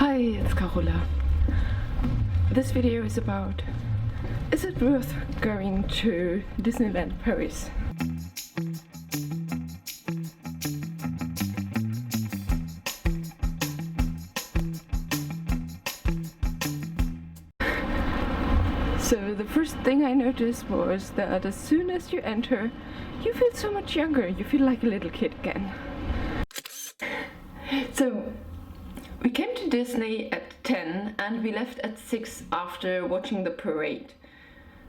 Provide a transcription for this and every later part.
Hi, it's Carola. This video is about, is it worth going to Disneyland Paris? So the first thing I noticed was that as soon as you enter, you feel so much younger. You feel like a little kid again. So we came to Disney at 10 and we left at 6 after watching the parade.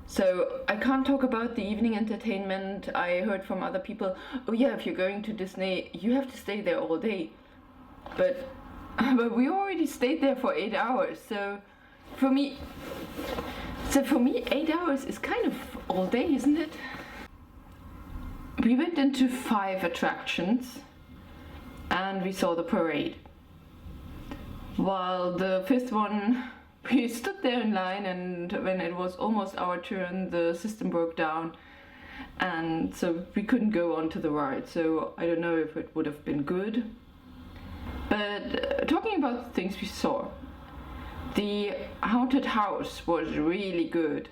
So I can't talk about the evening entertainment. I heard from other people, oh yeah, if you're going to Disney, you have to stay there all day. But we already stayed there for 8 hours. So for me, 8 hours is kind of all day, isn't it? We went into 5 attractions and we saw the parade. While the 5th one, we stood there in line, and when it was almost our turn, the system broke down, and so we couldn't go on to the ride. So I don't know if it would have been good. But talking about the things we saw, the haunted house was really good.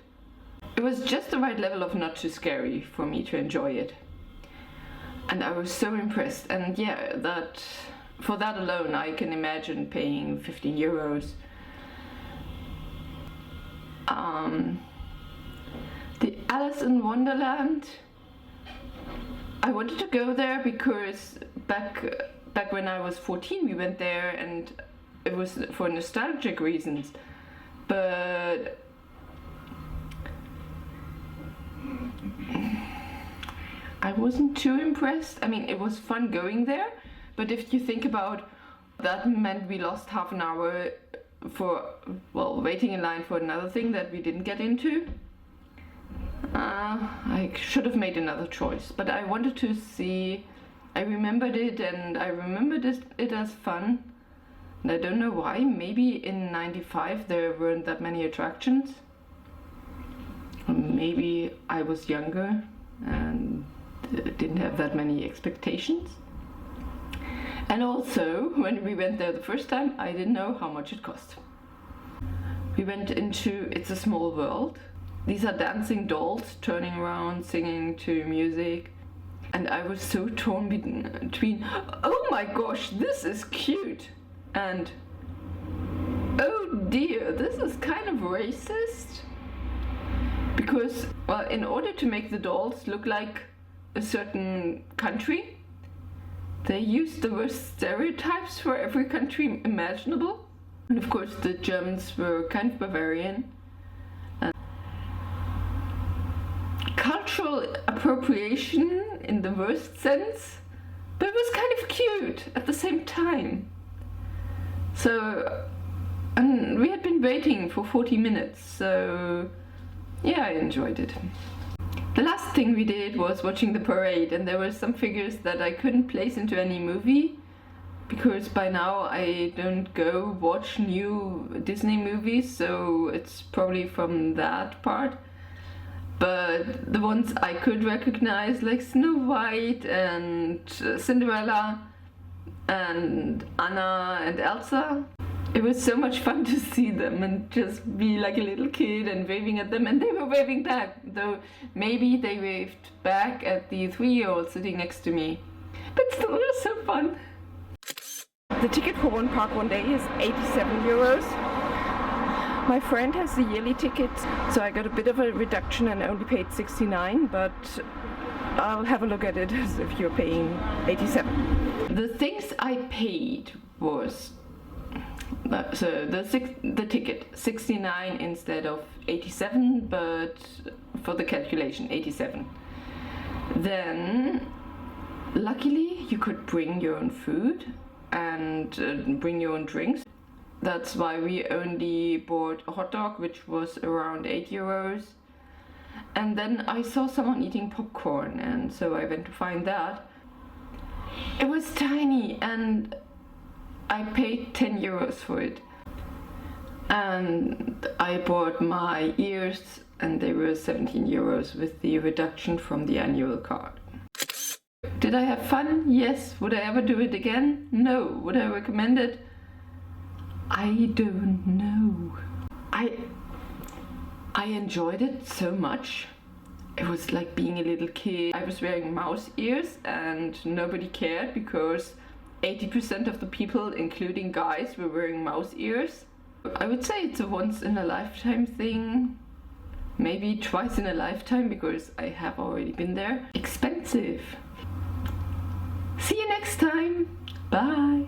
It was just the right level of not too scary for me to enjoy it. And I was so impressed, and yeah, that for that alone I can imagine paying 15 euros. The Alice in Wonderland, I wanted to go there because back when I was 14 we went there, and it was for nostalgic reasons, but I wasn't too impressed. I mean, it was fun going there, but if you think about that, meant we lost half an hour for, well, waiting in line for another thing that we didn't get into. I should have made another choice, but I wanted to see. I remembered it, and I remembered it as fun. And I don't know why. Maybe in '95 there weren't that many attractions. Or maybe I was younger and didn't have that many expectations. And also, when we went there the first time, I didn't know how much it cost. We went into It's a Small World. These are dancing dolls turning around, singing to music. And I was so torn between, oh my gosh, this is cute, and oh dear, this is kind of racist. Because, well, in order to make the dolls look like a certain country, they used the worst stereotypes for every country imaginable. And of course the Germans were kind of Bavarian. And cultural appropriation in the worst sense, but it was kind of cute at the same time. So, and we had been waiting for 40 minutes, so yeah, I enjoyed it. The last thing we did was watching the parade, and there were some figures that I couldn't place into any movie, because by now I don't go watch new Disney movies, so it's probably from that part. But the ones I could recognize, like Snow White and Cinderella and Anna and Elsa, it was so much fun to see them and just be like a little kid and waving at them, and they were waving back, though maybe they waved back at the 3-year-old sitting next to me. But still, it was so fun. The ticket for one park one day is 87 euros. My friend has the yearly ticket, so I got a bit of a reduction and only paid 69, but I'll have a look at it if you're paying 87. The things I paid was, so the ticket 69 instead of 87, but for the calculation 87. Then luckily you could bring your own food and bring your own drinks. That's why we only bought a hot dog, which was around 8 euros. And then I saw someone eating popcorn, and so I went to find that. It was tiny, and I paid 10 euros for it. And I bought my ears, and they were 17 euros with the reduction from the annual card. Did I have fun? Yes. Would I ever do it again? No. Would I recommend it? I don't know. I enjoyed it so much. It was like being a little kid. I was wearing mouse ears and nobody cared because 80% of the people, including guys, were wearing mouse ears. I would say it's a once in a lifetime thing. Maybe twice in a lifetime because I have already been there. Expensive. See you next time. Bye.